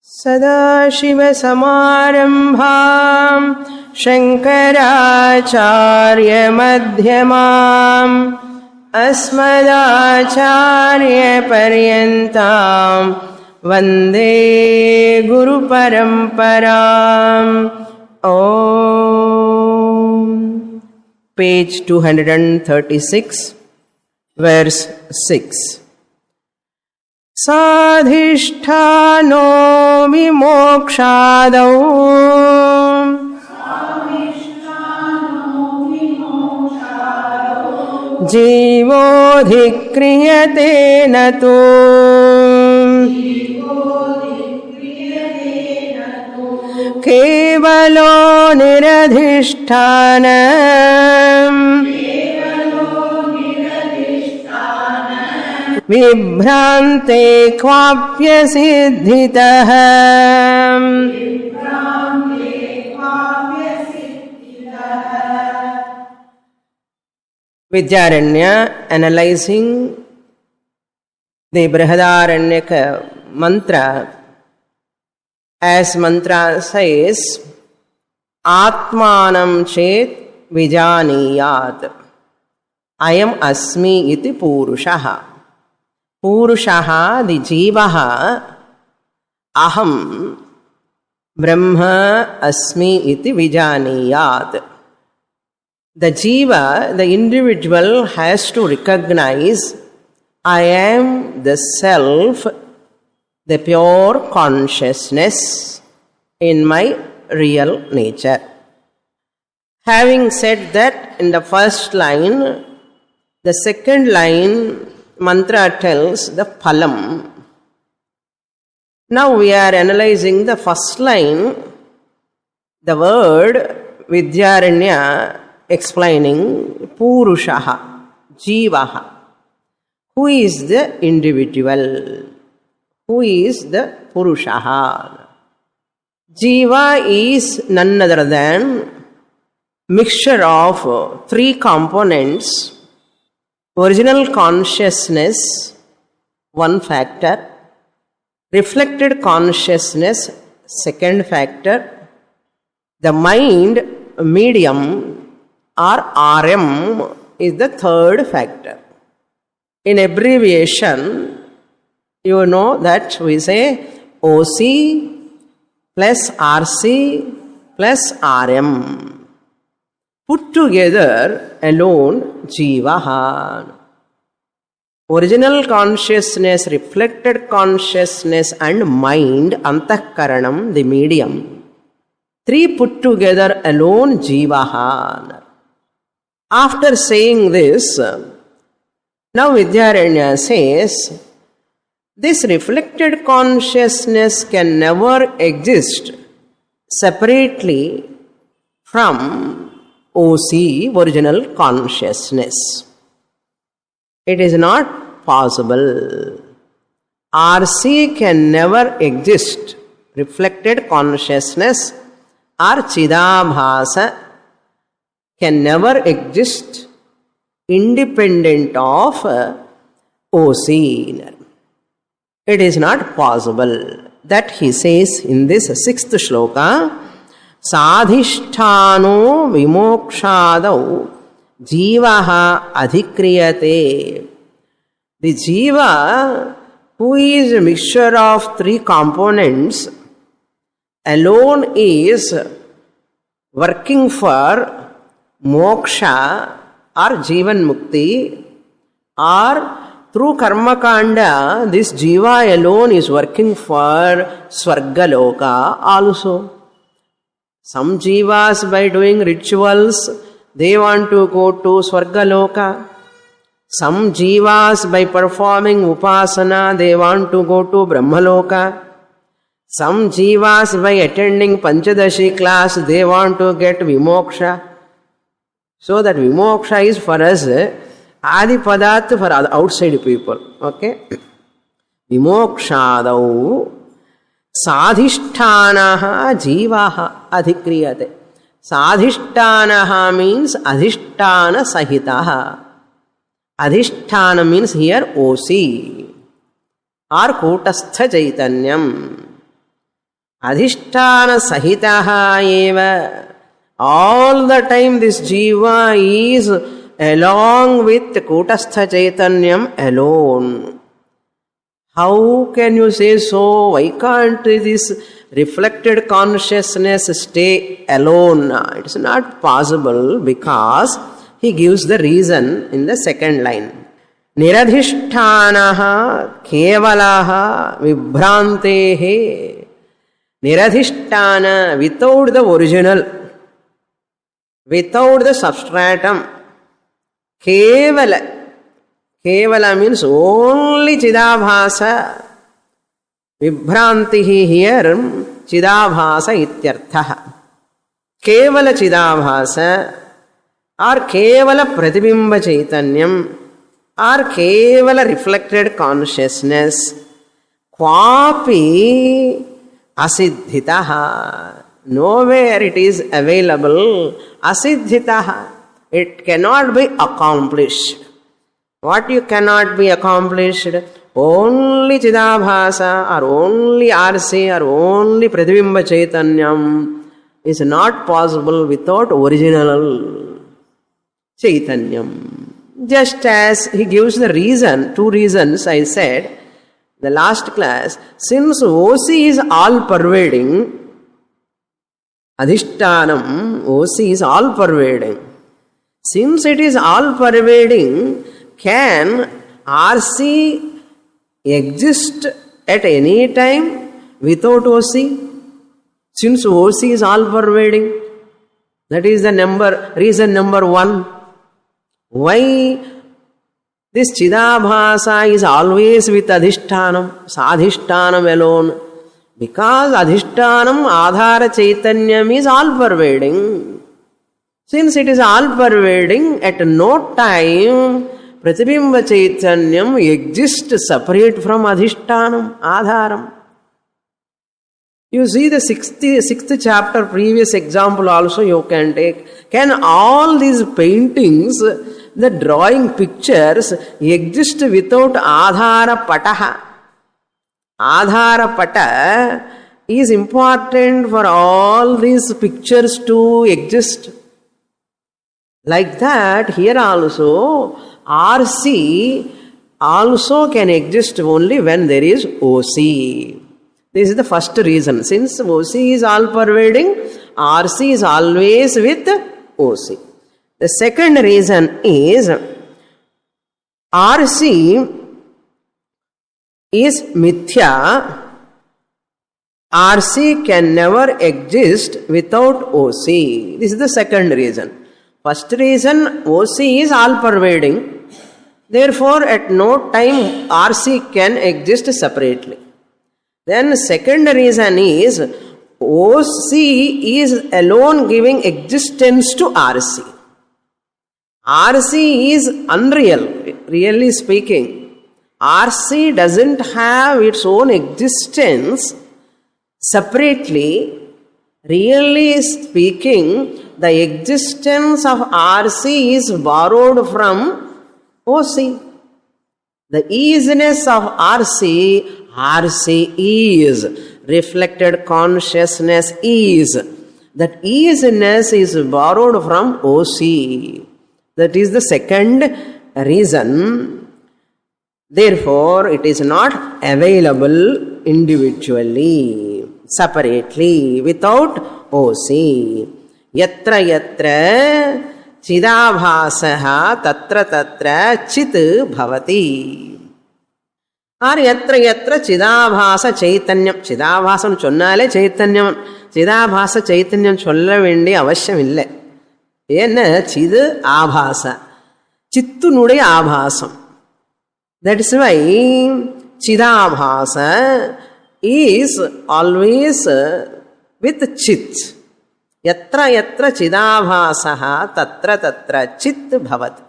सदाशिवसमारम्भां शङ्कराचार्यमध्यमाम् अस्मदाचार्यपर्यन्तां वन्दे गुरुपरम्पराम्. Page 236, verse 6. साधिष्ठानो विमोक्षादौ जीवोऽधिक्रियते न तु केवलो निरधिष्ठानम् विभ्रान्ते क्वाप्यसिद्धितः. Vidyaranya analyzing the Brihadaranyaka mantra, as mantra says, Atmanam chet vijaniyat ayam asmi iti purushaha. Purushaha, the jivaha, aham brahma asmi iti vijaniyat. The jiva, the individual, has to recognize, I am the self, the pure consciousness in my real nature. Having said that, in the first line, the second line, mantra tells the phalam. Now we are analyzing the first line, the word Vidyaranya, explaining Purushaha, Jivaha. Who is the individual? Who is the Purushaha? Jiva is none other than mixture of three components. Original consciousness, one factor. Reflected consciousness, second factor. The mind, medium, or RM is the third factor. In abbreviation, you know that we say OC plus RC plus RM. Put together alone, Jivaha. Original consciousness, reflected consciousness and mind, Antakaranam, the medium. Three put together alone, Jivaha. After saying this, now Vidyaranya says, this reflected consciousness can never exist separately from OC, original consciousness. It is not possible. RC can never exist. Reflected consciousness or Chidabhasa can never exist independent of OC. It is not possible. That he says in this sixth shloka, Sadhisthano vimokshadau jivaha adhikriyate. The jiva, who is a mixture of three components, alone is working for moksha or jivan mukti, or through karma kanda, this jiva alone is working for swargaloka also. Some jivas, by doing rituals, they want to go to swargaloka. Some jivas, by performing upasana, they want to go to brahmaloka. Some jivas, by attending Panchadashi class, they want to get vimoksha. So that vimoksha is for us adi padat for outside people. Okay? Vimokshadau sadhisthanaha jivaha adhikriyate. Sadhisthanaha means adhisthana sahitaha. Adhisthana means here OC or Kutastha Chaitanyam. adhisthana sahitaha eva. All the time this jiva is along with Kutastha Chaitanyam alone. How can you say so? Why can't this reflected consciousness stay alone? It's not possible, because he gives the reason in the second line. Niradhisthanaha kevalaha vibhrantehe. Niradhisthana, without the original, without the substratum. Kevala. Kevala means only Chidabhasa. Vibhrantihi here, Chidabhasa ityarthaha. Kevala Chidabhasa or Kevala Pratibimba Chaitanyam or Kevala reflected consciousness. Kwapi asiddhitaha. Nowhere it is available. Asiddhitaha. It cannot be accomplished. What you cannot be accomplished? Only Chidabhasa or only RC or only Pratibimba Chaitanyam is not possible without original Chaitanyam. Just as he gives the reason, two reasons I said, the last class, since OC is all pervading, Adhishtanam, OC is all pervading. Since it is all pervading, can RC exist at any time without OC? Since OC is all pervading, that is the reason number one. Why this Chidabhasa is always with Adhishtanam, Sadhishtanam alone? Because Adhishtanam, Adhara Chaitanyam is all pervading. Since it is all pervading, at no time Pratibimba Chaitanyam exists separate from Adhishtanam, Adharam. You see the sixth chapter, previous example also you can take. Can all these paintings, the drawing pictures, exist without Adhara Pataha? Adhara Pata is important for all these pictures to exist. Like that, here also, RC also can exist only when there is OC. This is the first reason. Since OC is all pervading, RC is always with OC. The second reason is RC is mithya. RC can never exist without OC. This is the second reason. First reason, OC is all pervading. Therefore, at no time RC can exist separately. Then second reason is OC is alone giving existence to RC. RC is unreal, really speaking. RC doesn't have its own existence separately. Really speaking, the existence of RC is borrowed from OC. The easiness of RC is. Reflected consciousness is. That easiness is borrowed from OC. That is the second reason. Therefore, it is not available individually, separately, without OC. Yatra yatra Chidabhasaha tatra tatra chit bhavati. Or yatra yatra Chidabhasa Chaitanyam. Chidabhasam chonnale Chaitanyam. Chidabhasa Chaitanyam cholla vendi avashyam ille. Yenna Chid Abhasa. Chittu nude Abhasam. That is why Chidabhasa is always with Chit. Yatra yatra Chidabhasaha tatra tatra chit bhavat.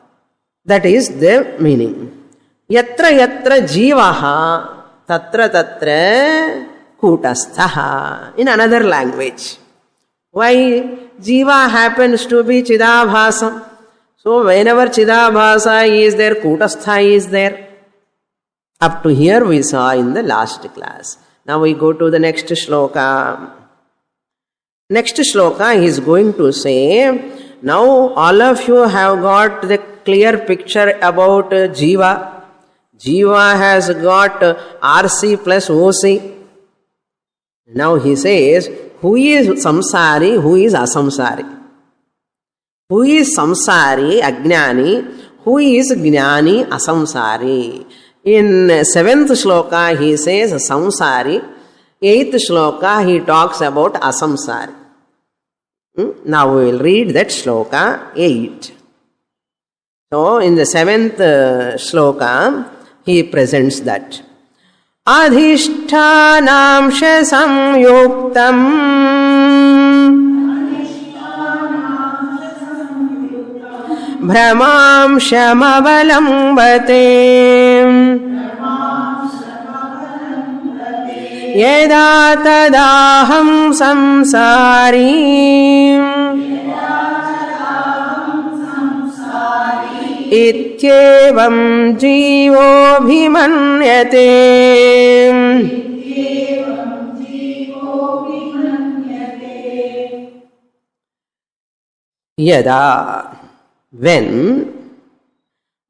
That is the meaning. Yatra yatra jivaha tatra tatra kutasthaha. In another language. Why jiva happens to be Chidabhasam? So whenever Chidabhasa is there, Kutastha is there. Up to here we saw in the last class. Now we go to the next shloka. Next shloka he is going to say, now all of you have got the clear picture about Jiva. Jiva has got RC plus OC. Now he says, who is samsari, who is asamsari? Who is samsari, ajnani? Who is jnani, asamsari? In 7th shloka he says samsari. 8th shloka he talks about asamsari. Now we will read that shloka 8. So in the 7th shloka he presents that. Adhishthanaamsha samyuktam भ्रमांशमवलम्बते यदा तदाहं संसारी इत्येवं जीवोऽभिमन्यते. यदा, when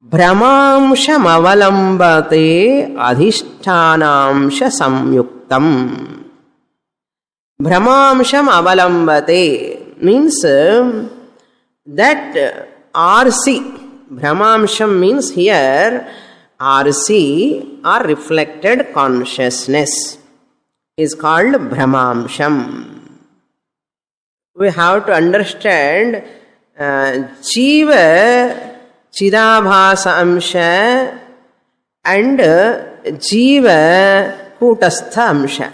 brahmamsham avalambate adhishthanaamsha samyuktam. Brahmamsham avalambate means that RC, Brahmamsham means here RC or reflected consciousness is called Brahmamsham. We have to understand Jiva Chidabhasa Amsha and Jiva Kutastha Amsha.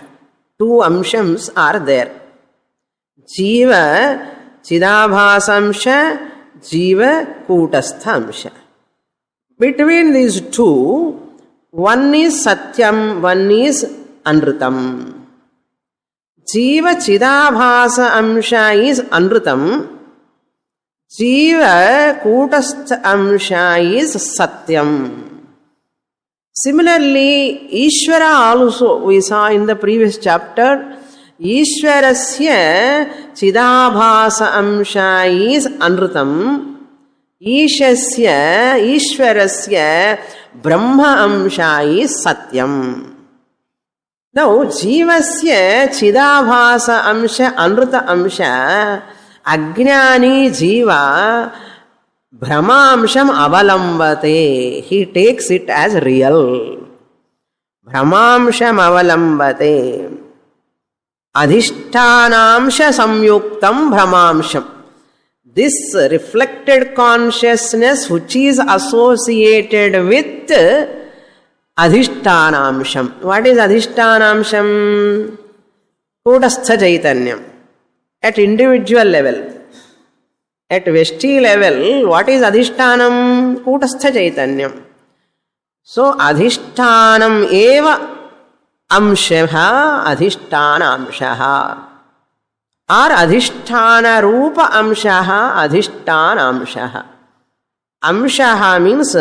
Two Amshams are there. Jiva Chidabhasa Amsha, Jiva Kutastha Amsha. Between these two, one is Satyam, one is Anrutam. Jiva Chidabhasa Amsha is Anrutam. Jiva Kutastha Amsha is Satyam. Similarly, Ishvara also, we saw in the previous chapter, Ishvarasya Chidabhasa Amsha is Anrutam. Ishvarasya Brahma Amsha is Satyam. Now, Jivasya Chidabhasa Amsha Anruta Amsha Ajnani Jiva Brahmamsham avalambate. He takes it as real. Brahmamsham avalambate. Adhishthanaamsha samyuktam brahmamsham. This reflected consciousness which is associated with Adhishthanaamsham. What is Adhishthanaamsham? Kutastha Chaitanyam. At individual level. At Veshti level, what is Adhishtanam? Kutastha Chaitanyam. So, Adhishtanam eva amshaha Adhishtanamshaha. Or Adhisthana Rupa Amshaha Adhishtanamshaha. Amshaha means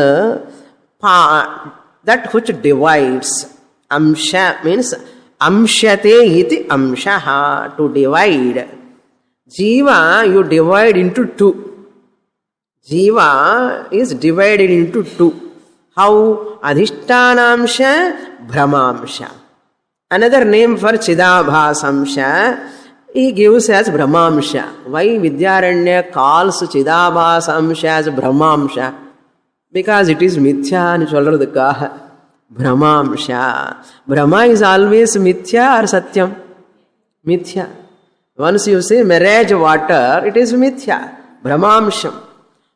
that which divides. Amsha means Amshate iti Amshaha, to divide. Jiva, you divide into two. Jiva is divided into two. How? Adhishtanamsha, Brahmamsha. Another name for Chidabhasamsha, he gives as Brahmamsha. Why Vidyaranya calls Chidabhasamsha as Brahmamsha? Because it is Mithya and Cholradaka. Brahmamsha. Brahma is always Mithya or Satyam? Mithya. Once you say marriage water, it is Mithya. Brahmamsham.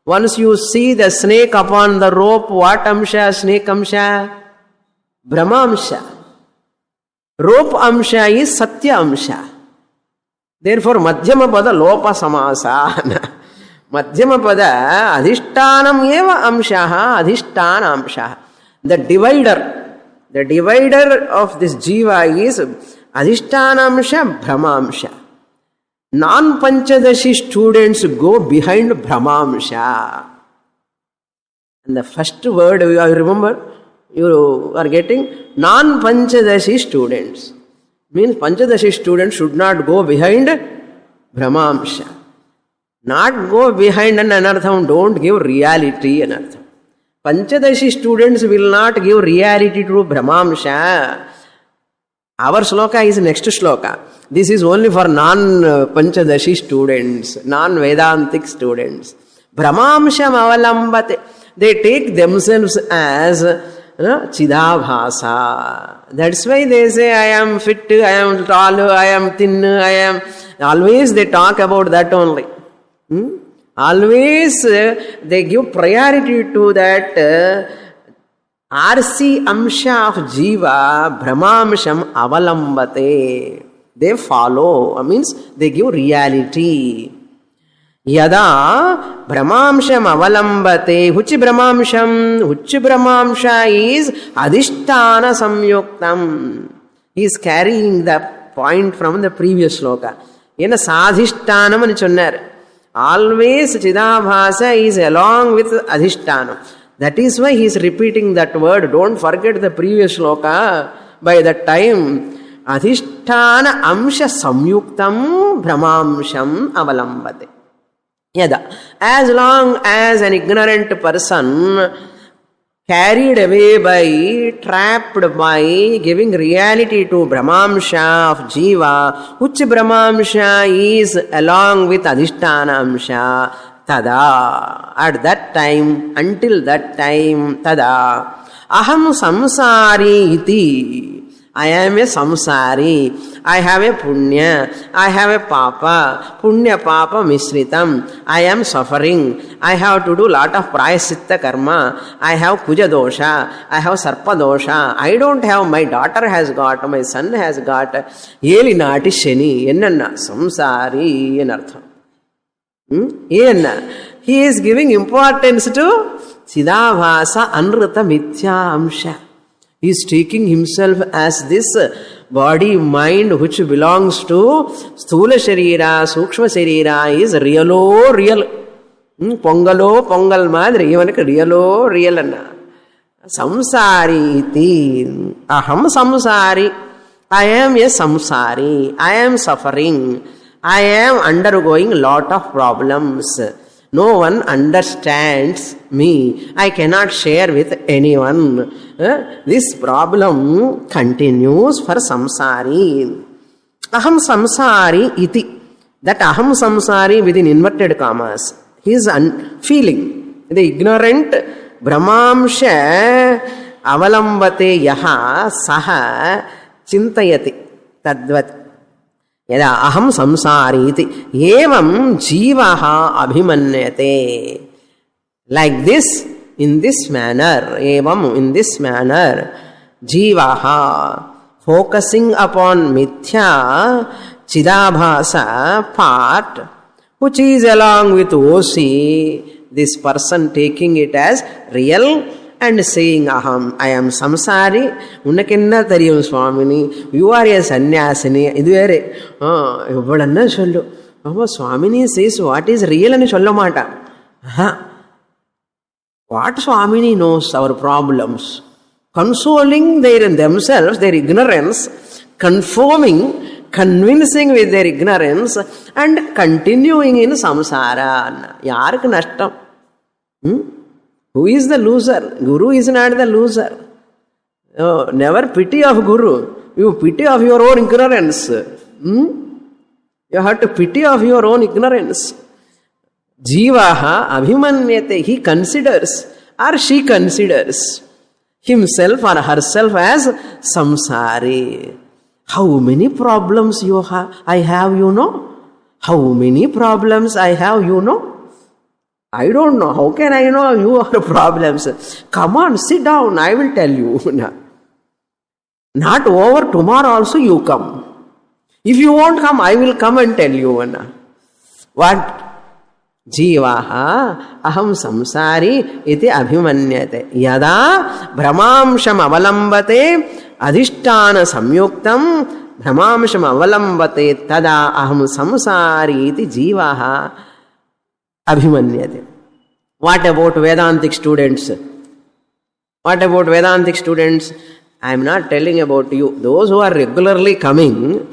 Once you see the snake upon the rope, what Amsha? Snake Amsha? Brahmamsha. Rope Amsha is Satya Amsha. Therefore, Madhyama Pada Lopa Samasana. Madhyama Pada Adhishtanam eva Amshaha Adhishtanamshaha. The divider of this Jiva is Adhishtanamsha Brahmamsha. Non-Panchadashi students go behind Brahmamsha. And the first word you remember, you are getting non-Panchadashi students. Means Panchadashi students should not go behind Brahmamsha. Not go behind an anartham, don't give reality anartham. Panchadashi students will not give reality to Brahmamsha. Our sloka is next sloka. This is only for non-Panchadashi students, non-Vedantic students. Brahmamsham avalambate. They take themselves as Chidabhasa. That's why they say, I am fit, I am tall, I am thin, I am... Always they talk about that only. Always they give priority to that RC Amsha of Jiva, Brahmamsham avalambate. They follow, means they give reality. Yada Brahmamsham avalambate. Which Brahmamsha is Adhisthana Samyuktam. He is carrying the point from the previous sloka. Yena Sadhishtanam ani chonnar. Always Chidabhasa is along with Adhisthana. That is why he is repeating that word. Don't forget the previous sloka. By that time, Adhisthana Amsha Samyuktam Brahmamsham avalambate. Yada. As long as an ignorant person carried away by, trapped by giving reality to Brahmamsha of Jiva, which Brahmamsha is along with Adhisthana Amsha, tada. At that time, until that time, tada. Aham samsari iti. I am a samsari. I have a punya. I have a papa. Punya papa misritam. I am suffering. I have to do lot of prayasitta karma. I have kuja dosha. I have sarpa dosha. I don't have, my daughter has got, my son has got. Yeli nati sheni. Enna samsari enartham. He is giving importance to Chidabhasa Anrata Mithya Amsha. He is taking himself as this body, mind which belongs to Sthula Sharira, Sukshma Sharira is real. Pongalo, Pongal Madri, even real anna. Samsari iti. Aham samsari. I am a samsari. I am suffering. I am undergoing lot of problems. No one understands me. I cannot share with anyone. This problem continues for samsari. Aham samsari iti. That aham samsari within inverted commas. He is feeling. The ignorant Brahmamsha avalambate yaha saha chintayati. Tadvat. Yada aham samsari iti. Evam jivaha abhimanyate. Like this, in this manner, evam, in this manner, jivaha, focusing upon mithya, chidabhasa part, which is along with OC, this person taking it as real and saying, aham, I am samsari, unnakenna thariyum swamini, you are a sannyasini, idu vere, ivvadanna sollu, Swamini says what is real and sollamata. What Swamini knows our problems, consoling themselves, their ignorance, conforming, convincing with their ignorance, and continuing in samsara. Yark nashtam. Who is the loser? Guru is not the loser. Never pity of Guru. You pity of your own ignorance. You have to pity of your own ignorance. Jivaha abhimanyate. He considers or she considers himself or herself as samsari. How many problems I have, you know? How many problems I have, you know? I don't know. How can I know you are problems? Come on, sit down. I will tell you. Not over, tomorrow also you come. If you won't come, I will come and tell you. What? Jivaha aham samsari iti abhimanyate. Yada brahmamsham avalambate adhisthana samyuktam brahmamsham avalambate tada aham samsari iti jivaha abhimanyate. What about Vedantic students? What about Vedantic students? I am not telling about you. Those who are regularly coming,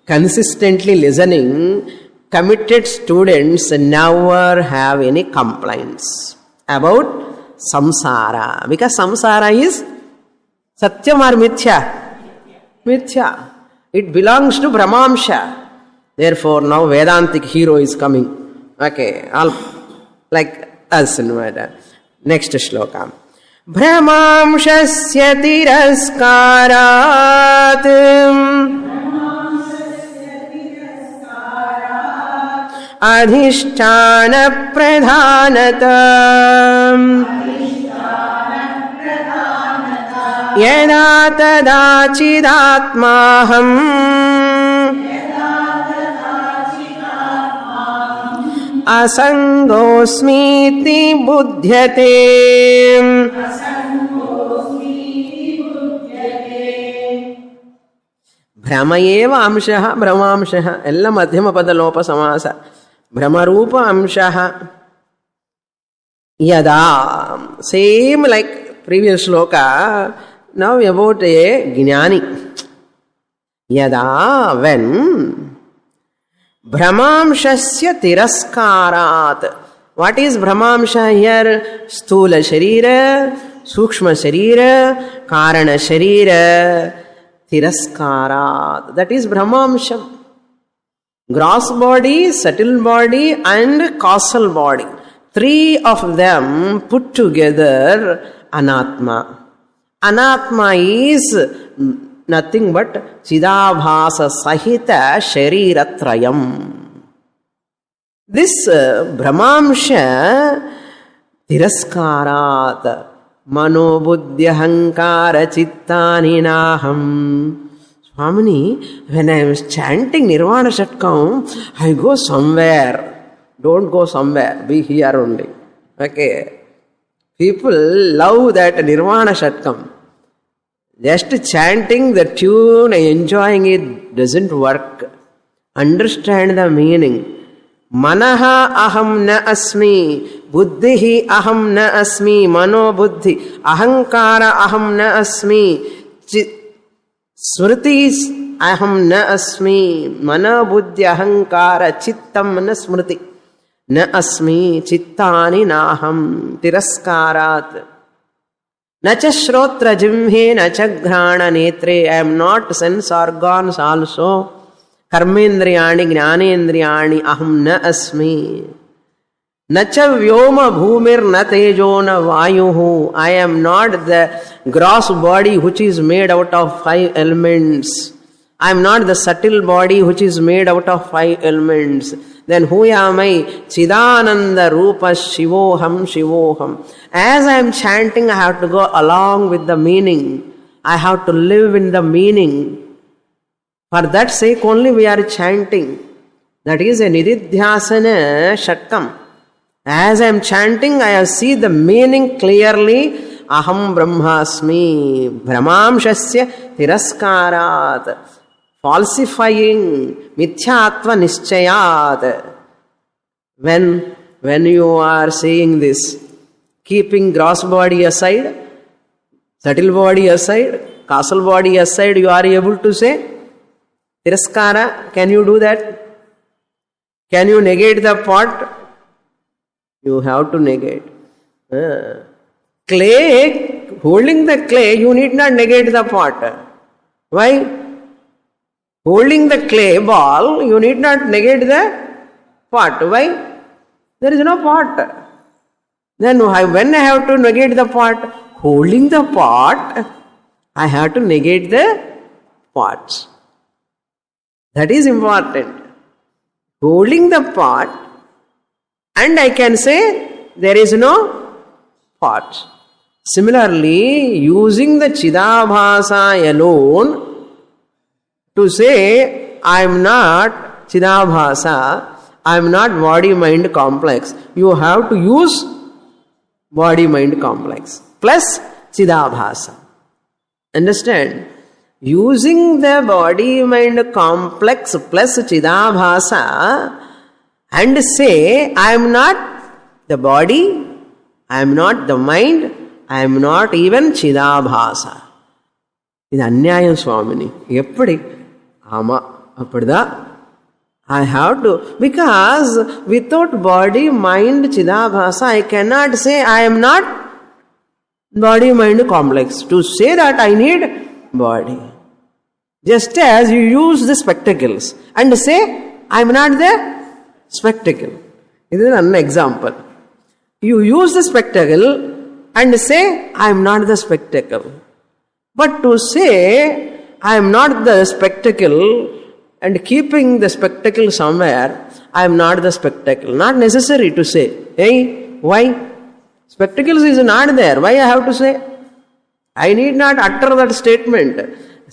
consistently listening, committed students never have any complaints about samsara. Because samsara is satyam or mithya? Mithya. It belongs to Brahmamsha. Therefore, now Vedantic hero is coming. Okay, all like us in Veda. Next shloka. Brahmamshasya tiraskarat adhisthana pradhanata yada tada chidatmaham asangosmiti buddhyate. Brahmayeva amshaha brahmamshaha. Ella madhyama padalopa samasa. Brahmarupa amshaha. Yada. Same like previous shloka. Now about a jnani. Yada, when Brahmamshasya tiraskarat. What is Brahmamsha here? Sthula sharira, Sukshma sharira, Karana sharira, tiraskarat. That is Brahmamsha. Gross body, subtle body and causal body. Three of them put together Anatma. Anatma is nothing but Chidabhasa Sahita Shariratrayam. This Brahmamsha Tiraskarat Mano Buddhya Hankara Chittani Naham. Swamini, when I was chanting Nirvana Shatkam, I go somewhere. Don't go somewhere, be here only. Okay. People love that Nirvana Shatkam. Just chanting the tune and enjoying it doesn't work. Understand the meaning. Manaha aham na asmi, buddhihi aham na asmi, mano buddhi, ahankara aham na asmi, smriti aham na asmi, mana buddhi ahankara chittam na smriti, na asmi, chittani naham, tiraskarat. Nacha shrotra jimhe, nacha ghrana netre. I am not sense organs also. Karmendriyani, jnanendriyani, aham na asmi. Nacha vyoma bhumir na tejo na vayuhu. I am not the gross body which is made out of 5 elements. I am not the subtle body which is made out of 5 elements. Then who am I? Chidananda Rupa Shivoham Shivoham. As I am chanting, I have to go along with the meaning. I have to live in the meaning. For that sake only we are chanting. That is a Nididhyasana Shatkam. As I am chanting, I see the meaning clearly. Aham Brahmasmi. Brahmamshasya tiraskarat. Falsifying Mithyatva Nischayat. When you are saying this, keeping gross body aside, subtle body aside, causal body aside, you are able to say tiraskara. Can you do that? Can you negate the pot? You have to negate. Clay, holding the clay, you need not negate the pot. Why? Holding the clay ball, you need not negate the pot. Why? There is no pot. Then when I have to negate the pot? Holding the pot, I have to negate the pots. That is important. Holding the pot, and I can say there is no pot. Similarly, using the Chidabhasa alone to say, I am not Chidabhasa, I am not body-mind complex. You have to use body-mind complex plus Chidabhasa. Understand? Using the body-mind complex plus Chidabhasa and say, I am not the body, I am not the mind, I am not even Chidabhasa. இது அநியாயம் சுவாமினி. எப்படி? ஆமா, அப்படிதான். I have to, because without body, mind, Chidabhasa, I cannot say I am not body, mind complex. To say that I need body. Just as you use the spectacles and say I am not the spectacle. This is an example. You use the spectacle and say I am not the spectacle. But to say I am not the spectacle and keeping the spectacle somewhere, I am not the spectacle. Not necessary to say. Hey, why? Spectacles is not there. Why I have to say? I need not utter that statement.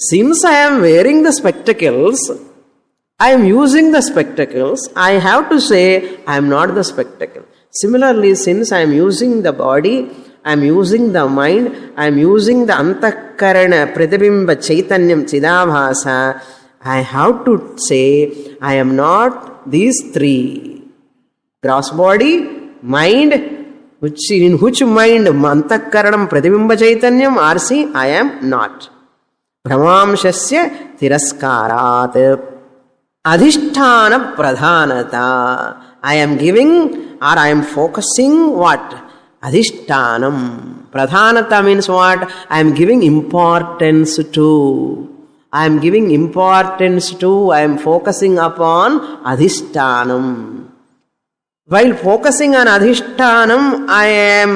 Since I am wearing the spectacles, I am using the spectacles, I have to say I am not the spectacle. Similarly, since I am using the body, I am using the mind, I am using the antakarana, pratibimba, chaitanyam, chidabhasa, I have to say I am not these three. Gross body, mind, in which mind, antakaranam, pratibimba, chaitanyam, RC, I am not. Brahmamshasya tiraskarat. Adhisthana pradhanata. I am giving or I am focusing what? Adhishthanam. Pradhanata means what? I am giving importance to. I am giving importance to. I am focusing upon Adhishthanam. While focusing on Adhishthanam, I am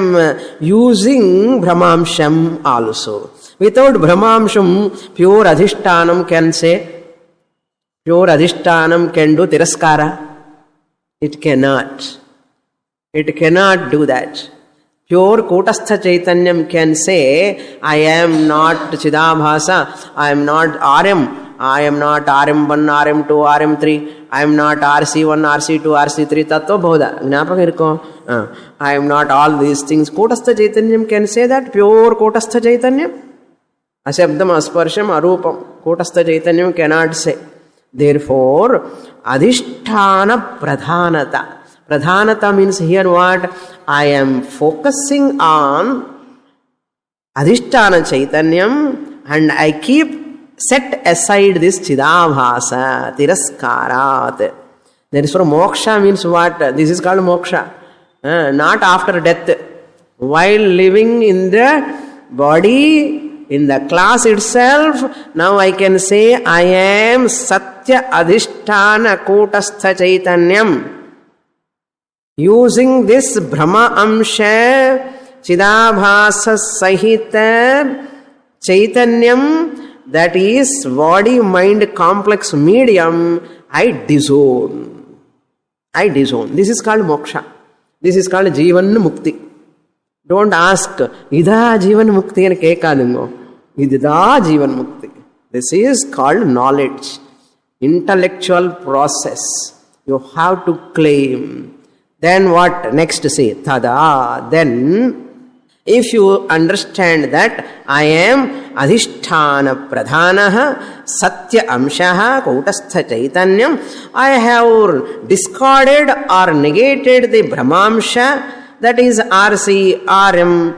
using Brahmamsham also. Without Brahmamsham, pure Adhishthanam can say, pure Adhishthanam can do tiraskara. It cannot. It cannot do that. Pure Kotastha Chaitanyam can say, I am not Chidabhasa, I am not RM, I am not RM1, RM2, RM3, I am not RC1, RC2, RC3, Tattva Bhoda. Gnapaka irko? I am not all these things. Kotastha Chaitanyam can say that, pure Kotastha Chaitanyam. Ashabdam, Asparsham, Arupam. Kotastha Chaitanyam cannot say. Therefore, Adhisthana Pradhanata. Pradhanata means here what? I am focusing on Adhisthana Chaitanyam and I keep set aside this Chidabhasa, Tiraskarat. Therefore, moksha means what? This is called moksha. Not after death. While living in the body, in the class itself, now I can say I am Satya Adhisthana Kotastha Chaitanyam. Using this Brahma Amsha Chidabhasa Sahita Chaitanyam, that is body mind complex medium, I disown. I disown. This is called moksha. This is called Jivan Mukti. Don't ask, Ida Jivan Mukti and Kekadingo. Ida Jivan Mukti. This is called knowledge. Intellectual process. You have to claim. Then what? Next say, Tada. Then, if you understand that I am Adhisthana Pradhanaha, Satya Amshaha, Kotastha Chaitanyam, I have discarded or negated the Brahmamsha, that is RC, RM,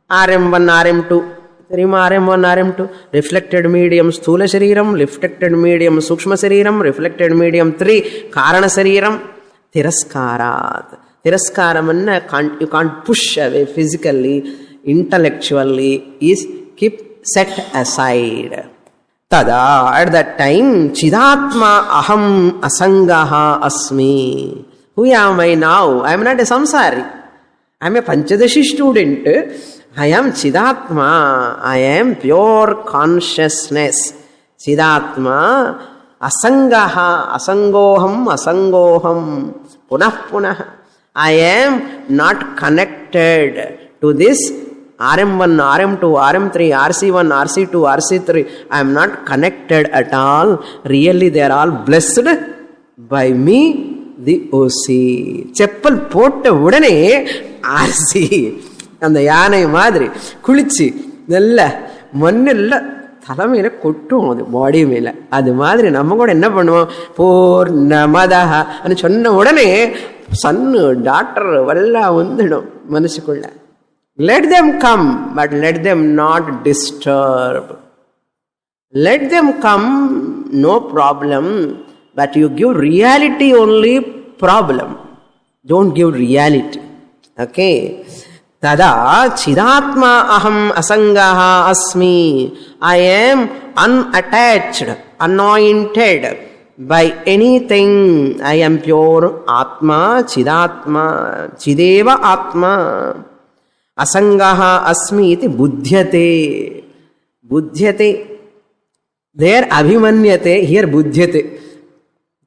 RM1, RM2, RM1, RM2, reflected medium Sthula Shariram, reflected medium Sukshma Shariram, reflected medium 3, Karana Shariram, Tiraskarat. Tiraskaram, you can't push away physically, intellectually, is keep set aside. Tada, at that time, Chidatma Aham Asangaha Asmi. Who am I now? I am not a samsari. I am a Panchadashi student. I am Chidatma. I am pure consciousness. Chidatma Asangaha, Asangoham, Asangoham, Punah Punah. I am not connected to this RM1, RM2, RM3, RC1, RC2, RC3. I am not connected at all. Really, they are all blessed by me, the OC. Cheppal போட்ட உடனே RC அந்த யானை மாதிரி குளிச்சு நல்ல மண்ணில் தலைமையில கொட்டும் அது பாடி மேல. அது மாதிரி நம்ம கூட என்ன பண்ணுவோம், பூர்ணமதா சொன்ன உடனே சன்னு டாக்டர் வல்லா வந்துடும் மனசுக்குள்ள. Let them come, but let them not disturb. Let them come, no problem, but you give reality only, problem. Don't give reality. Okay. Tada chidatma aham asangaha asmi. I am unattached, anointed by anything. I am pure Atma, Chidatma, Chideva Atma. Asangaha asmi iti buddhyate. Buddhyate. There abhimanyate, here buddhyate.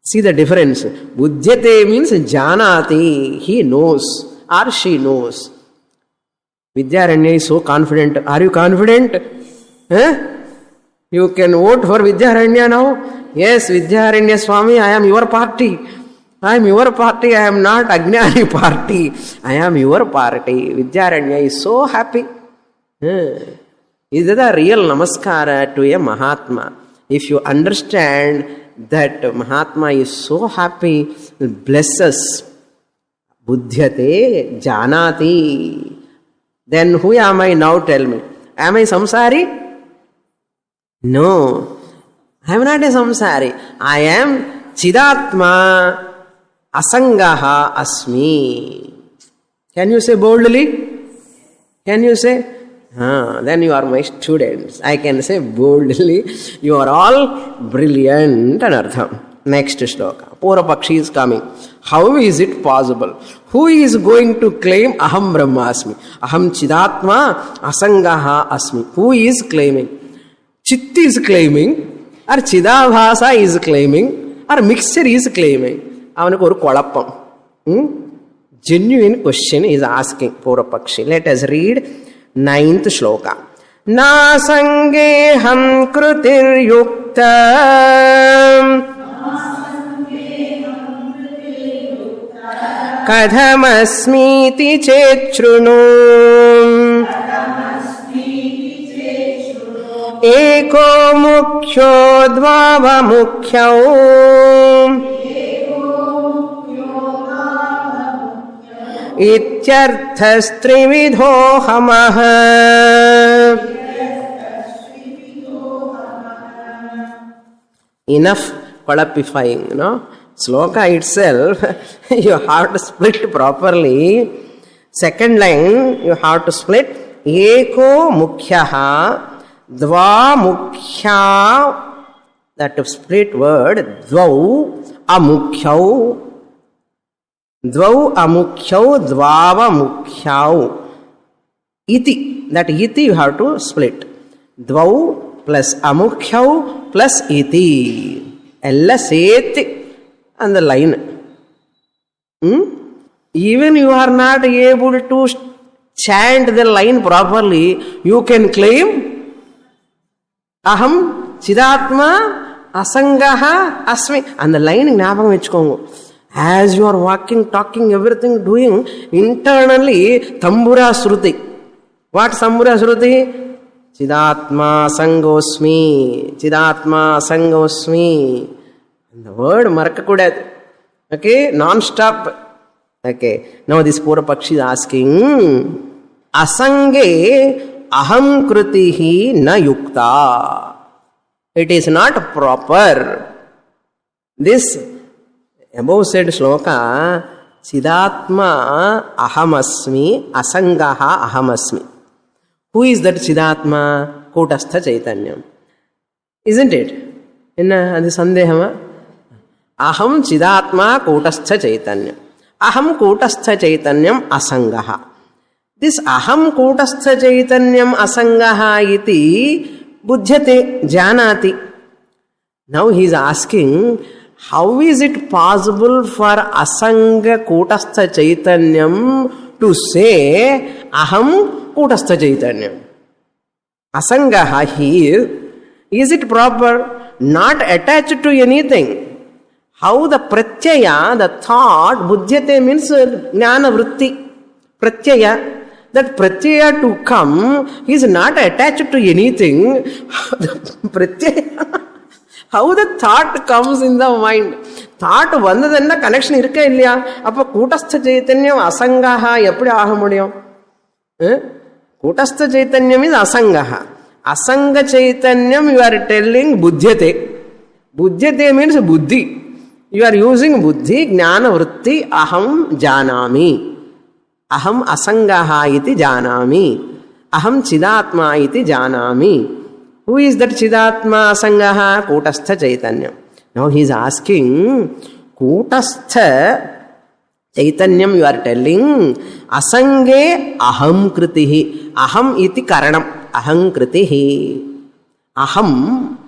See the difference. Buddhyate means janati. He knows or she knows. Vidyaranya is so confident. Are you confident? You can vote for Vidyaranya now. Yes, Vidyaranya Swami, I am your party. I am your party. I am not Ajnani party. I am your party. Vidyaranya is so happy. Is that a real namaskara to a Mahatma? If you understand that Mahatma is so happy, bless us. Buddhyate janati. Then who am I now? Tell me. Am I samsari? No. I am not a samsari. I am Chidatma Asangaha Asmi. Can you say boldly? Can you say? Then you are my students. I can say boldly. You are all brilliant. Anartham. Next shloka. Purapakshi is coming. How is it possible? Who is going to claim Aham Brahmasmi? Aham Chidatma Asangaha Asmi. Who is claiming? Chitti is claiming. Or Chidabhasa is claiming, or mixture is claiming. Avanukku oru kolappam. Genuine question is asking Purapakshi. Let us read 9th shloka. Na sangeham krutir yukta kadhamasmiti chetchruno eko mukhyo dvava mukhyo ityarthastrividho hamah. Enough qualifying, no? Sloka itself, you have to split properly. Second line, you have to split. Eko mukhyaha Dva mukhya, that split word, dvau amukhyau, dvau amukhyau, dvava mukhyau. Iti, that iti you have to split. Dvau plus amukhyau plus iti. Ella seti on the line. Even you are not able to chant the line properly, you can claim Aham Chidatma Asangaha Asmi. And the line gnapakam vechkongo. As you are walking, talking, everything doing, internally Tambura Shruti. What Tambura Shruti? Chidatma Sangosmi. Chidatma Sangosmi. And the word Markakudat. Okay, non-stop. Okay, now this Purapakshi is asking, Asange aham krutihi na yukta. It is not proper. This above said shloka, Chidatma ahamasmi, asangaha ahamasmi. Who is that Chidatma? Kutastha Chaitanyam. Isn't it? Inna adi sandehama? Aham Chidatma Kutastha Chaitanyam. Aham Kutastha Chaitanyam asangaha. This aham kutastha chaitanyam asangaha iti buddhyate janati. Now he is asking, how is it possible for asanga kutastha chaitanyam to say aham kutastha chaitanyam? Asangaha here, is it proper? Not attached to anything. How the pratyaya, the thought, buddhyate means jnana vritti. Pratyaya. That pratyaya to come is not attached to anything. How the thought comes in the mind? Thought vandadana connection irukka illaya? Appo kutastha chaitanyam asangaha eppadi aaga mudiyum? Kutastha chaitanyam is asangaha. Asanga Chaitanyam you are telling Buddhyate. Buddhyate means buddhi. You are using buddhi, jnana vritti, aham janami. Aham asangaha iti janami. Aham chidatma iti janami. Who is that chidatma asangaha? Kutastha Chaitanyam. Now he is asking, Kutastha Chaitanyam you are telling, asange aham kritihi. Aham iti karanam. Aham kritihi. Aham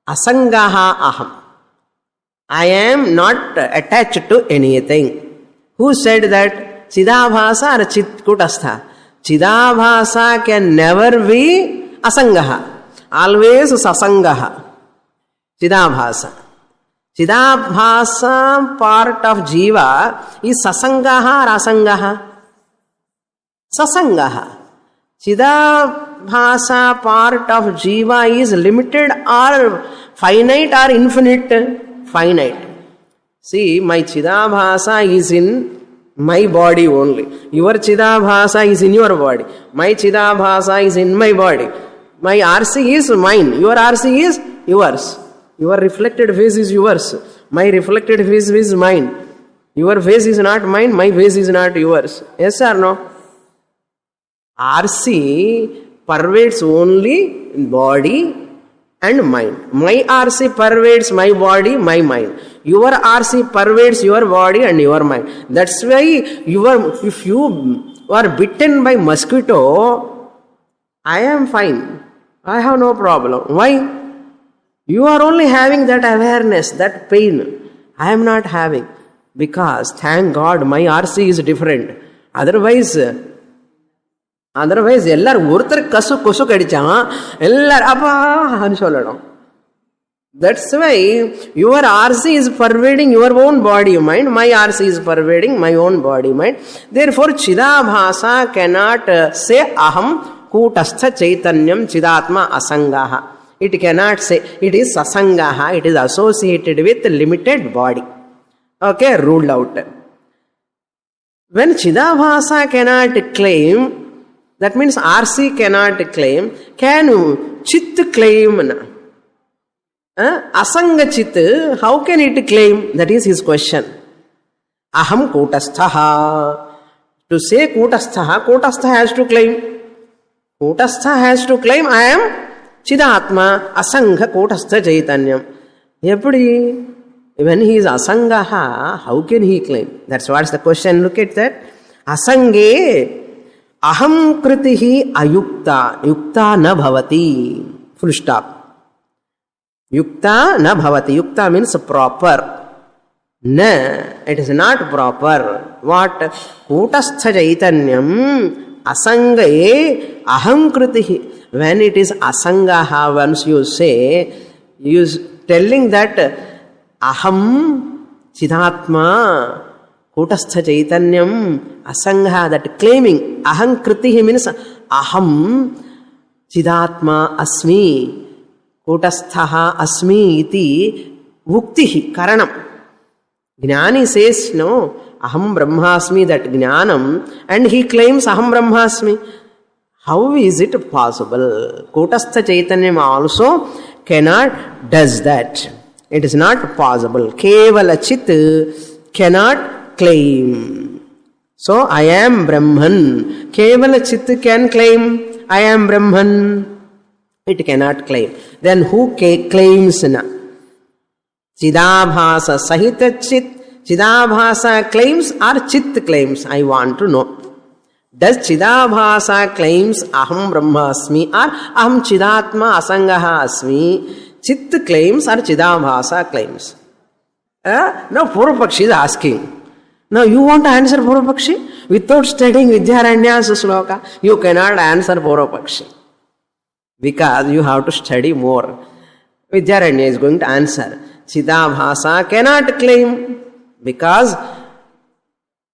asangaha aham. I am not attached to anything. Who said that? Chidabhasa or Kutastha? Chidabhasa can never be asangaha. Always sasangaha. Chidabhasa. Chidabhasa part of jiva is sasangaha or asangaha? Sasangaha. Chidabhasa part of jiva is limited or finite or infinite? Finite. See, my Chidabhasa is in my body only. Your Chidabhasa is in your body. My Chidabhasa is in my body. My RC is mine. Your RC is yours. Your reflected face is yours. My reflected face is mine. Your face is not mine. My face is not yours. Yes or no? RC pervades only body and mind. My RC pervades my body, my mind. Your RC pervades your body and your mind. That's why if you are bitten by mosquito, I am fine. I have no problem. Why? You are only having that awareness, that pain. I am not having. Because, thank God, my RC is different. Otherwise, எல்லாரும் ஒருத்தர் கொசு கடிச்சான் எல்லாரும் அப்பா சொல்லணும். That's why your RC is pervading your own body mind. My RC is pervading my own body mind. Therefore, Chidabhasa cannot say aham kutastha chaitanyam chidatma asangaha. It cannot say. It is sasangaha. It is associated with limited body. Okay, ruled out. When Chidabhasa cannot claim, that means RC cannot claim. Can Chit claim? Asanga Chit, how can it claim? That is his question. Aham Kutastha. To say Kutastha has to claim. Kutastha has to claim, I am Chidatma, Asanga Kutastha Chaitanyam. When he is Asangaha, how can he claim? That's what's the question. Look at that. Asange aham kritihi ayukta. Yukta na bhavati. Full stop. Yukta na bhavati. Yukta means proper. Na, it is not proper. What? Kutastha Chaitanyam asangaye aham kritihi. When it is asangaha, once you say, you is telling that aham chidatma Kutastha Chaitanyam asangha, that claiming aham kritihi means aham chidatma asmi Kutastha asmi iti vuktihi karanam. Jnani says no, aham brahmasmi, that jnanam, and he claims aham brahmasmi. How is it possible? Kutastha Chaitanyam also cannot does that. It is not possible. Kevala Chit cannot claim. So, I am Brahman. Kevala Chit can claim, I am Brahman. It cannot claim. Then who claims na? Chidabhasa Sahita Chit. Chidabhasa claims or Chit claims? I want to know. Does Chidabhasa claims aham brahmasmi or aham chidatma asangaha asmi? Chit claims or Chidabhasa claims? Now Purvapakshi is asking. Now you want to answer Purvapakshi? Without studying Vidyaranya's sloka, you cannot answer Purvapakshi. Because you have to study more. Vidyaranya is going to answer. Chidabhasa cannot claim. Because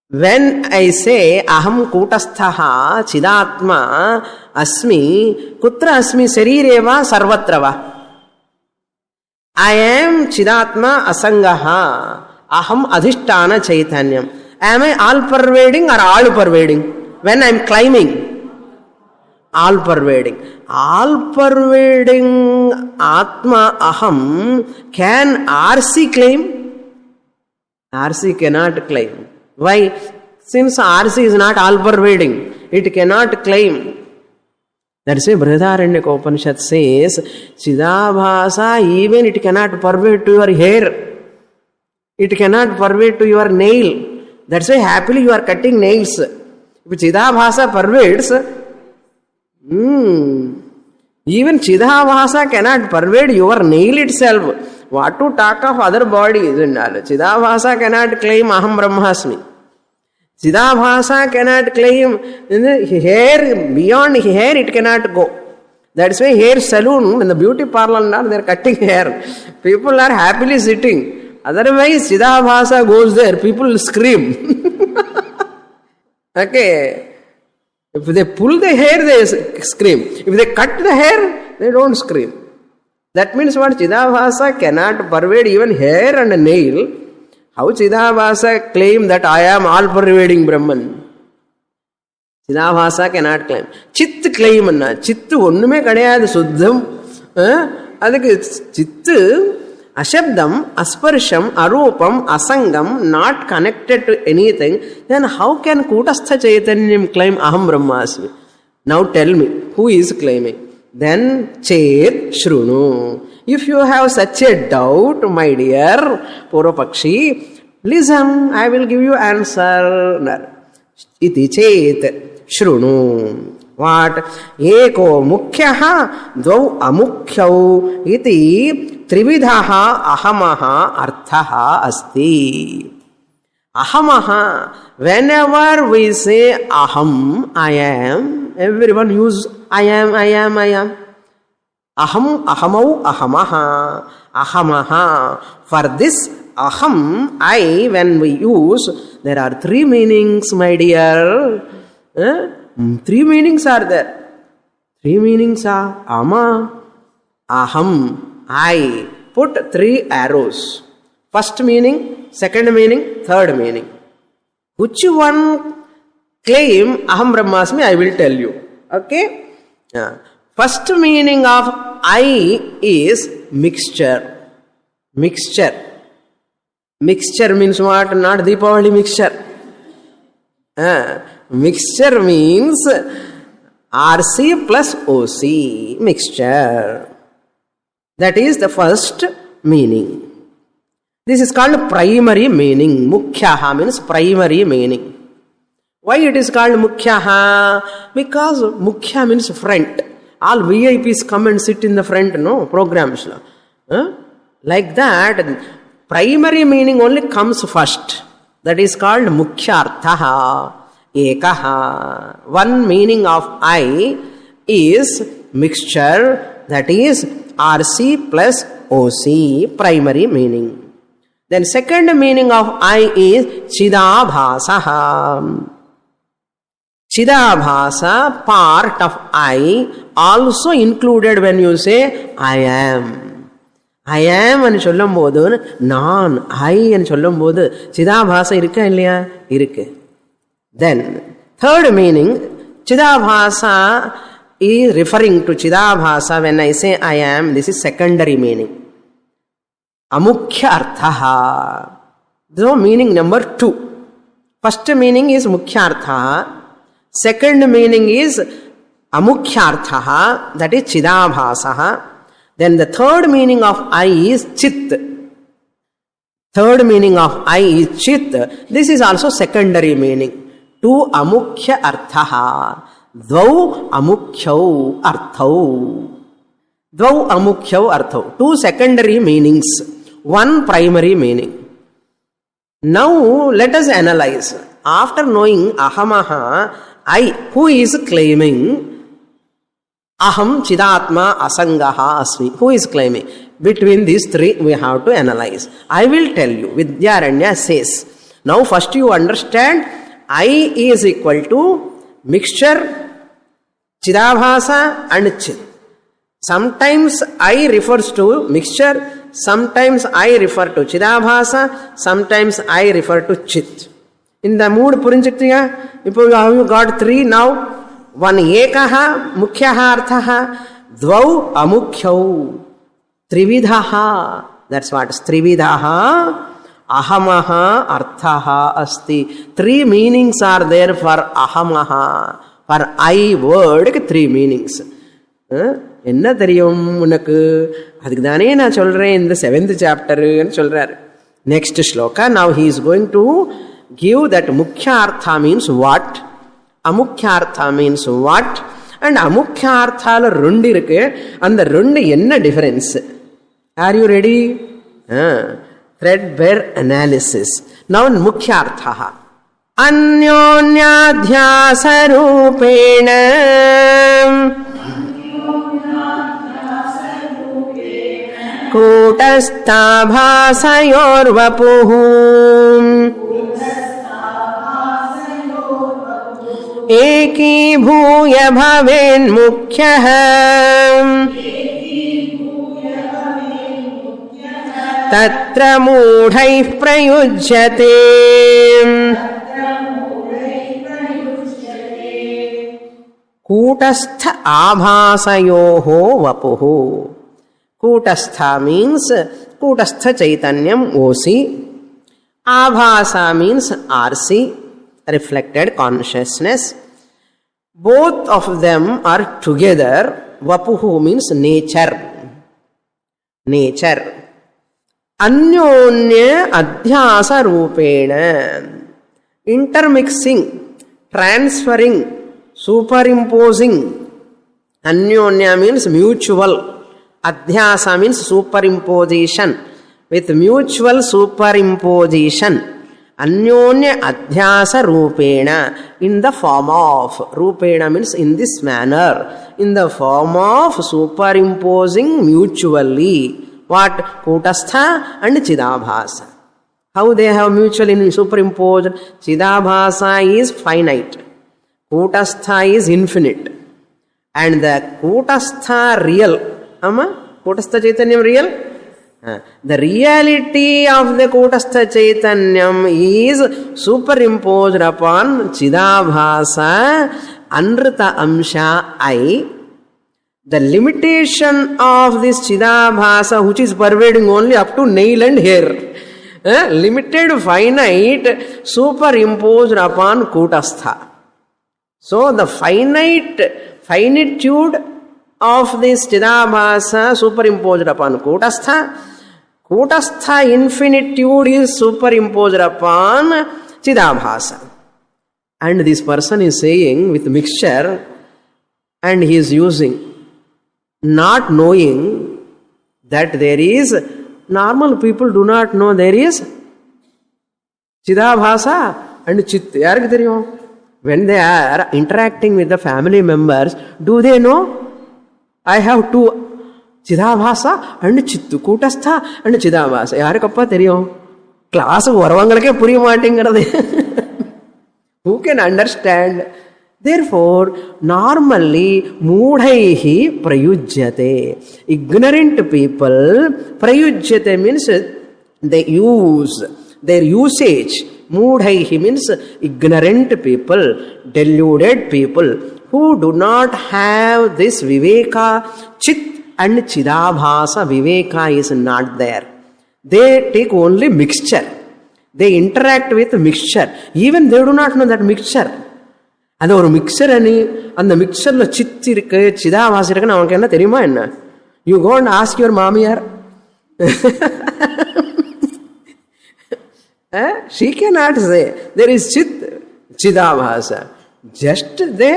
when I say aham kutasthaha chidatma asmi, kutra asmi sarireva sarvatrava. I am chidatma asangaha. Aham adhishtana chaitanyam. Am I all pervading or all pervading? When I am climbing, all-pervading. All-pervading Atma Aham, can RC claim? RC cannot claim. Why? Since RC is not all-pervading, it cannot claim. That's why Brihadaranyaka Upanishad says, Chidabhasa, even it cannot pervade to your hair. It cannot pervade to your nail. That's why happily you are cutting nails. If Chidabhasa pervades, even Chidabhasa cannot pervade your nail itself. What to talk of other bodies? Chidabhasa cannot claim Aham Brahmasmi. Chidabhasa cannot claim hair, beyond hair it cannot go. That's why hair salon, in the beauty parlor, they are cutting hair. People are happily sitting. Otherwise, Chidabhasa goes there, people scream. Okay. If they pull the hair, they scream. If they cut the hair, they don't scream. That means what? Chidabhasa cannot pervade even hair and a nail. How Chidabhasa claim that I am all-pervading Brahman? Chidabhasa cannot claim. Chit claim anna. Chittu onnume kadayadu suddham. Adukku chittu ashabdam, asparsham, arupam, asangam, not connected to anything. Then how can Kutastha Chaitanyam claim Aham Brahmasmi? Now tell me, who is claiming? Then Chet Shrunu. If you have such a doubt, my dear Purvapakshi, listen, I will give you answer. Iti Chet Shrunu. What? Eko mukhyaha dvau amukhyau iti trividhaha ahamaha arthaha asti. Ahamaha. Whenever we say aham, I am, everyone use I am, I am, I am. Aham, ahamau, ahamaha, ahamaha. For this aham, I, when we use, there are three meanings, my dear. Three meanings are there. Three meanings are ama, aham, I. Put three arrows. First meaning, second meaning, third meaning. Which one claim Aham Brahmasmi, I will tell you. Okay? First meaning of I is mixture. Mixture. Mixture means what? Not Deepavali mixture. Mixture means RC plus OC. Mixture. That is the first meaning. This is called primary meaning. Mukhyaha means primary meaning. Why it is called Mukhyaha? Because Mukhya means front. All VIPs come and sit in the front, no? Programs. Like that, primary meaning only comes first. That is called Mukhyarthaha. Ekaha. One meaning of I is mixture, that is RC plus OC, primary meaning. Then second meaning of I is Chidabhasaha. Chidabhasa, part of I, also included when you say I am. I am and sollumbodhu, non, I and sollumbodhu, Chidabhasa irukka illaya? Irukku. Then, third meaning, Chidabhasa is referring to Chidabhasa. When I say I am, this is secondary meaning. Amukhya arthaha. So, meaning number 2. First meaning is mukhya arthaha. Second meaning is amukhya arthaha, that is Chidabhasaha. Then the third meaning of I is Chit. Third meaning of I is Chit. This is also secondary meaning. To amukhya arthaha. Dvau amukhyau arthau. Dvau amukhyau arthau. Two secondary meanings. One primary meaning. Now let us analyze. After knowing ahamaha, I, who is claiming aham chidatma asangaha asmi? Who is claiming? Between these three we have to analyze. I will tell you. Vidyaranya says. Now first you understand I is equal to mixture, Chidabhasa and Chit. Sometimes I refers to mixture, sometimes I refer to Chidabhasa, sometimes I refer to Chit. In the mood purinchittiya, you got three now. one ekaha mukhyaha arthaha, dvau amukyau, trividhaha. That's what trividhaha. Ahamaha arthaha asti. Three meanings are there for ahamaha. For I word, three meanings. என்ன தெரியும் உனக்கு? அதுக்கு தானே நான் சொல்றேன் இந்த 7th chapter சொல்றாரு. Next shloka, now he is going to give that mukhya artha means what, amukhya artha means what, and amukhya arthala ரெண்டு இருக்கு. அந்த ரெண்டு என்ன difference? Are you ready? Threadbare analysis. Now mukhya artha. Anyonyadhyasa rupena कूटस्थाभासयोर्वपुः एकीभूय भवेन्मुख्यः तत्र मूढैः प्रयुज्यते. कूटस्थ आभासयोः वपुः. Kutastha means Kutastha Chaitanyam, OC. Abhasa means RC, reflected consciousness. Both of them are together. Vapuhu means nature. Nature. Anyonya adhyasa rupena. Intermixing, transferring, superimposing. Anyonya means mutual. Adhyasa means superimposition. With mutual superimposition. Anyonya adhyasa rupena. In the form of. Rupena means in this manner. In the form of superimposing mutually. What? Kutastha and Chidabhasa. How they have mutually superimposed? Chidabhasa is finite. Kutastha is infinite. And the Kutastha real. Kutastha Chaitanyam real? The reality of the Kutastha Chaitanyam is superimposed upon Chidabhasa Anrita Amsha I. The limitation of this Chidabhasa, which is pervading only up to nail and hair, limited, finite, superimposed upon Kutastha. So the finitude of this Chidabhasa superimposed upon Kutastha. Kutastha infinitude is superimposed upon Chidabhasa. And this person is saying with mixture, and he is using, not knowing that there is, normal people do not know there is Chidabhasa and Chit. Yarku theriyum? When they are interacting with the family members, do they know? I have two, Chidabhasa and Chittu, Kutastha and Chidabhasa. Yarukappa theriyum? Class varavangalake puriya maatingiradhu. Who can understand? Therefore, normally, moodhaihi prayujyate. Ignorant people, prayujyate means they use, their usage. Moodhaihi means ignorant people, deluded people, who do not have this viveka, chit and chidabhasa. Viveka is not there. They take only mixture. They interact with mixture. Even they do not know that mixture. அது ஒரு mixer அணி, அந்த மிக்சர்ல சித் இருக்கு, சிதாபாஸ் இருக்குன்னு அவனுக்கு என்ன தெரியுமா என்ன? You go and ask your mamiyar. She cannot say there is chit, chidabhasa. Just they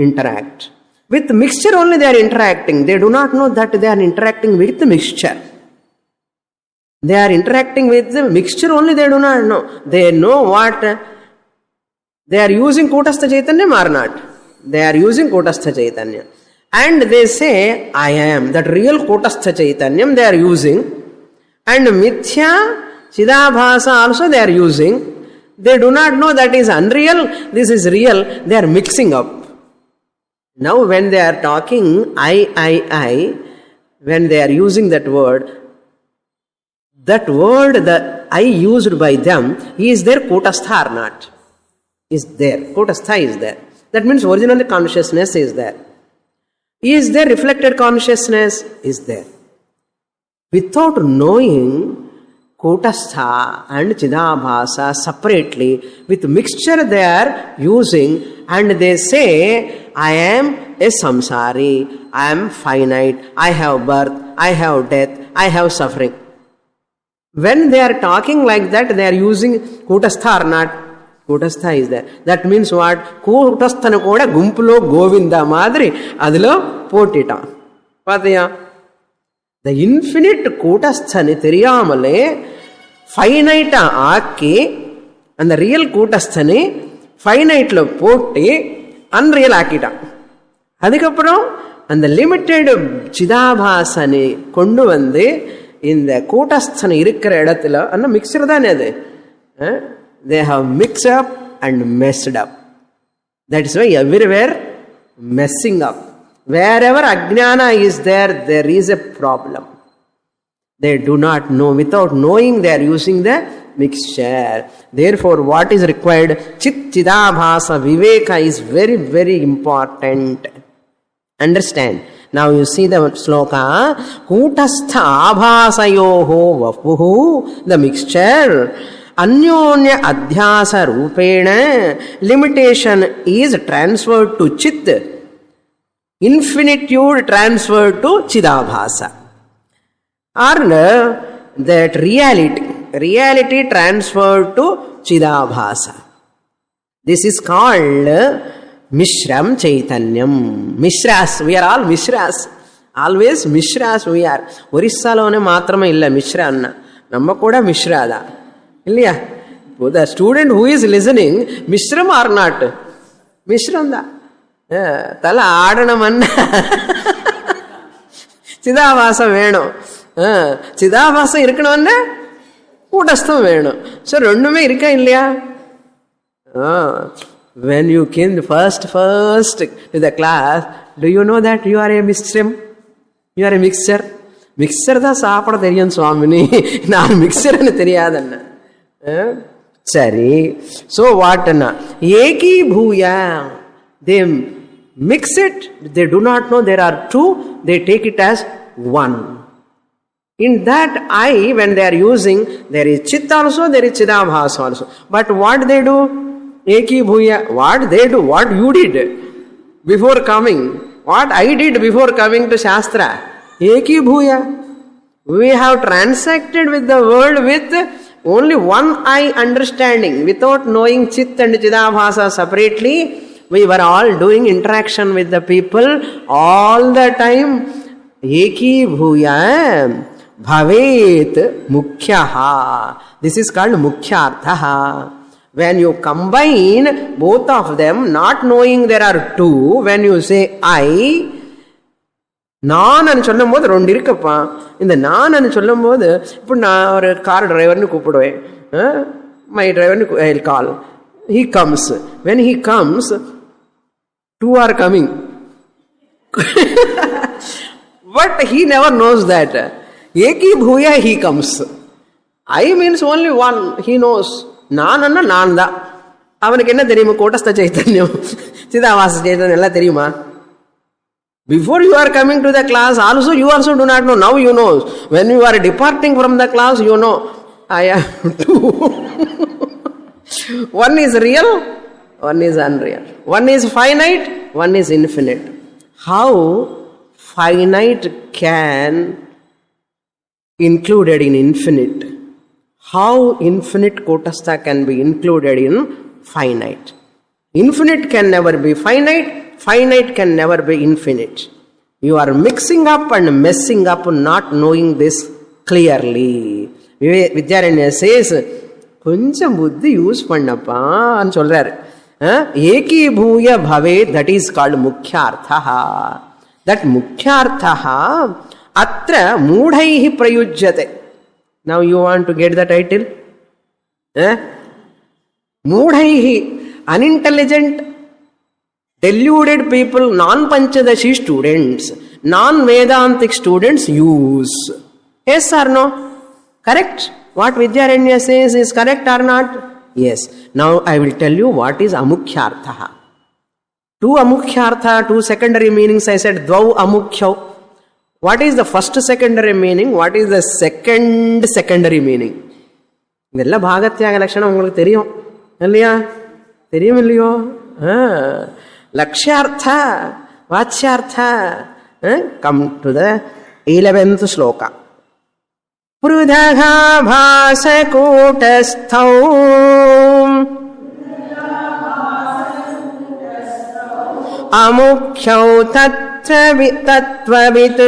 interact. With mixture only they are interacting. They do not know that they are interacting with the mixture. They are interacting with the mixture only, they do not know. They know what they are using Kutastha Chaitanya or not. They are using Kutastha Chaitanya. And they say, I am. That real Kutastha Chaitanyam they are using. And Mithya, Chidabhasa also they are using. They do not know that is unreal, this is real. They are mixing up. Now when they are talking, I, when they are using that word, the I used by them, is there Kutastha or not? Is there. Kutastha is there. That means original consciousness is there. Is there reflected consciousness? Is there. Without knowing Kutastha and Chidabhasa separately, with mixture they are using, and they say, I am a samsari, I am finite, I have birth, I have death, I have suffering. When they are talking like that, they are using Kutastha or not? Kutastha is there. That means what? Kutasthanu kuda gumpulo govinda madri adilo potita. Pataya. The infinite ಕೂಟಸ್ಥನೆ தெரியாமலே ஃபைனைட்டா ஆக்கி அந்த real கூட்டஸ்தனை ஃபைனைட்ல போட்டு unreal ஆக்கிட்டான். அதுக்கப்புறம் அந்த limited சிதாபாசனை கொண்டு வந்து இந்த கூட்டஸ்தனை இருக்கிற இடத்துல அந்த மிக்சர் தானே அது. They have mixed up and messed up. That is why everywhere messing up. Wherever ajnana is there, there is a problem. They do not know. Without knowing, they are using the mixture. Therefore, what is required? Chit chidabhasa viveka is very, very important. Understand? Now you see the sloka. Kutastha abhasayoho vapuhu, the mixture. Anyonya adhyasa rupena, limitation is transferred to chit. Infinitude transferred to Chidabhasa. Or that reality transferred to Chidabhasa. This is called Mishram Chaitanyam. Mishras, we are all Mishras. Always Mishras we are. Orissaloone maatrame illa Mishra anna. Namma kuda Mishra da. Illiya? The student who is listening, Mishram or not? Mishram da. தலை ஆடணும்னா சிதாபாசம் வேணும். சிதாபாசம் இருக்கணும்னா கூட்டஸ்தம் வேணும். So ரெண்டுமே இருக்கா இல்லையா? When you came first to the class, do you know that you are a mixture? You are a mixture. Mixture தான் சாப்பிட தெரியும் சுவாமினி, நான் மிக்சர்னு தெரியாதுன்னு. சரி, ஸோ வாட்னா ஏகி பூயா, they mix it, they do not know there are two, they take it as one. In that I, when they are using, there is chit also, there is chidabhas also. But what they do? Eki bhuya. What they do? What you did before coming? What I did before coming to Shastra? Eki bhuya. We have transacted with the world with only one eye understanding, without knowing chit and chidabhasa separately. We were all doing interaction with the people all the time. Eki bhuya bhavet mukhyaha. This is called mukhyarthaha. When you combine both of them, not knowing there are two, when you say I, நான் சொல்லும் போது ரெண்டு இருக்கப்பா. இந்த நான் சொல்லும் போது இப்போ நான் ஒரு கார் டிரைவர்னு கூப்பிடுவேன். மை டிரைவர்னு I will call. He comes. When he comes, two are coming. But he never knows that. Eki bhuya, he comes. I means only one. He knows. நானன்னா நான் தான். அவனுக்கு என்ன தெரியுமா? கூட்டஸ்த சைத்தன்யம், சிதாவாச சைத்தன்யம் எல்லாம் தெரியுமா? Before you are coming to the class, also you also do not know. Now you know. When you are departing from the class, you know. I am two. One is real, one is unreal. One is finite, one is infinite. How finite can included in infinite? How infinite Kutastha can be included in finite? Infinite can never be finite, finite can never be infinite. You are mixing up and messing up, not knowing this clearly. Vidyaranya says, கொஞ்சம் புத்தி use பண்ணப்பான்னு சொல்றாரு. ஏகி பூய பவே, that is called முக்கியார்த்தா. That முக்கியார்த்தா அத்ர மூடைஹி பிரயுஜ்யதே. Now you want to get the title? மூடைஹி, unintelligent, deluded people, non-panchadashi students, non-Vedantic students use. Yes or no? Correct? What Vidyaranya says is correct or not? Yes. Now I will tell you what is amukhyartha. Two amukhyartha, two secondary meanings. I said dvau amukhyau. What is the first secondary meaning? What is the second secondary meaning? இதெல்லாம் பாகத்யாக லட்சணம் உங்களுக்கு தெரியும் இல்லையா? தெரியும் இல்லையோ? லக்ஷ்யார்த்தா வாச்யார்த்தா. Come to the 11th shloka. Prudhaga bhasakutasthav amukhyau tatvavit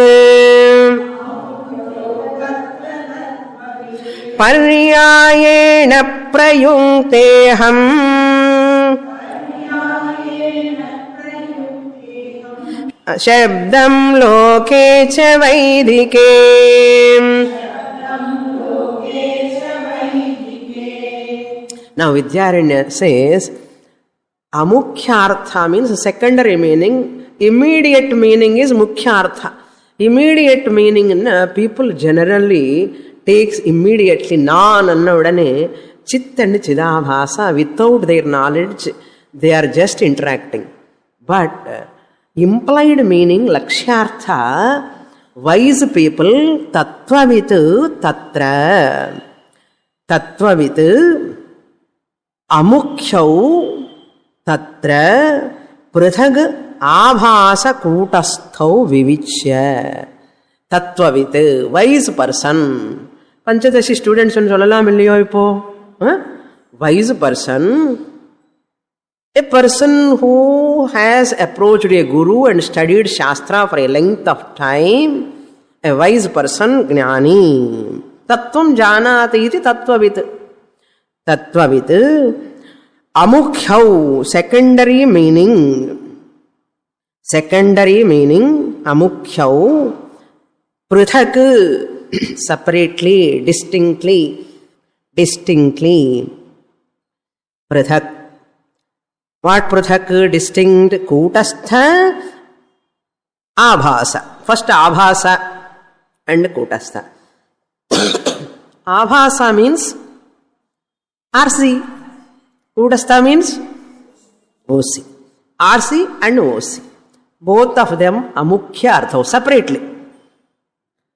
paryayena prayukteham shabdam loke cha vaidike. Now Vidyaranya says amukhyartha means secondary meaning, immediate meaning is mukhyartha. Immediate meaning people generally takes immediately non anna udane chit and chidabhasa, without their knowledge they are just interacting. But implied meaning lakshyartha, wise people tattvavit tatra, tattvavit amukhyau tatra prithag abhasa kutasthau vivichya. Tattvavit, wise person. Panchadashi students and sollalam illiyo ipo? Wise person, a person who has approached a guru and studied shastra for a length of time, a wise person, jnani. Tattvam janati iti tattvavit. Tattvavit amukhyau, secondary meaning. Secondary meaning amukhyau, prithak, separately, distinctly. Prithak. What prithak? Distinct. Kutastha abhasa. First abhasa and kutastha. Abhasa means RC. Kutastha means OC. RC and OC. Both of them amukhya artha, separately.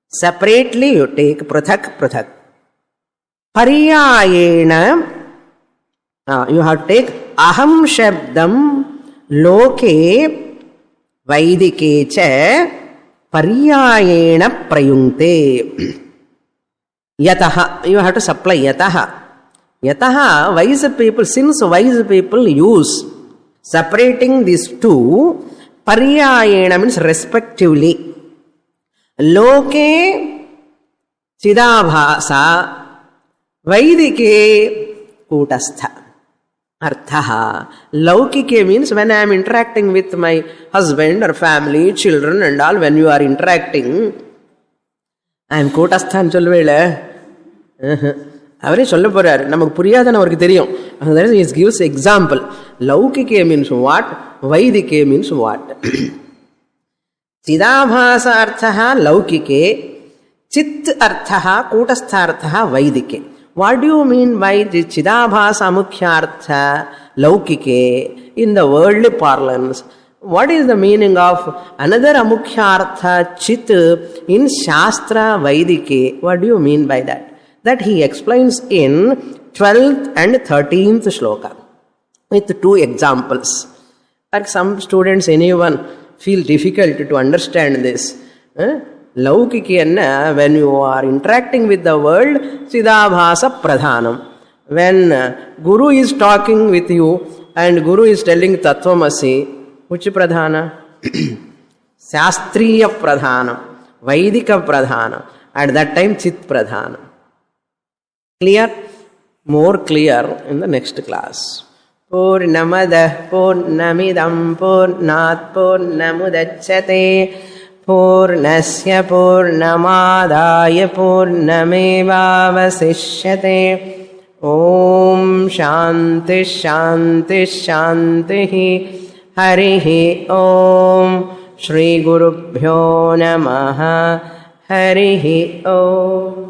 Separately you take prithak. Paryayena, you have to take aham shabdam loke vaidike cha paryayena prayunkte. Yataha, you have to supply yataha. Yataha, wise people, since wise people use separating these two, paryayena means respectively. Loke chidabhasa, vaidike kutastha. Arthaha. Laukike means when I am interacting with my husband or family, children and all, when you are interacting, I am kutastha and solvela. அவரே சொல்ல போறாரு, நமக்கு புரியாதுன்னு அவருக்கு தெரியும். He gives example. Laukike means what? Vaidike means what? Chidabhasa arthaha laukike, chit arthaha kutastha arthaha vaidike. What do you mean by the chidabhasa amukhyartha laukike in the worldly parlance? What is the meaning of another amukhyartha chit in shastra vaidike? What do you mean by that? That he explains in 12th and 13th shloka with two examples. Like some students, anyone feel difficult to understand this. Laukikyanna, when you are interacting with the world, chidabhasa pradhanam. When Guru is talking with you and Guru is telling tattvamasi, which pradhana? Shastriya pradhanam, Vaidika pradhanam. At that time, chit pradhanam. Clear? More clear in the next class. Purnamada purnamidam purnat purnamudachyate purnasya purnamadaya purnamevavasishyate. Om Shanti Shanti Shanti. Harihi Om. Shri Gurubhyo Namaha. Harihi Om.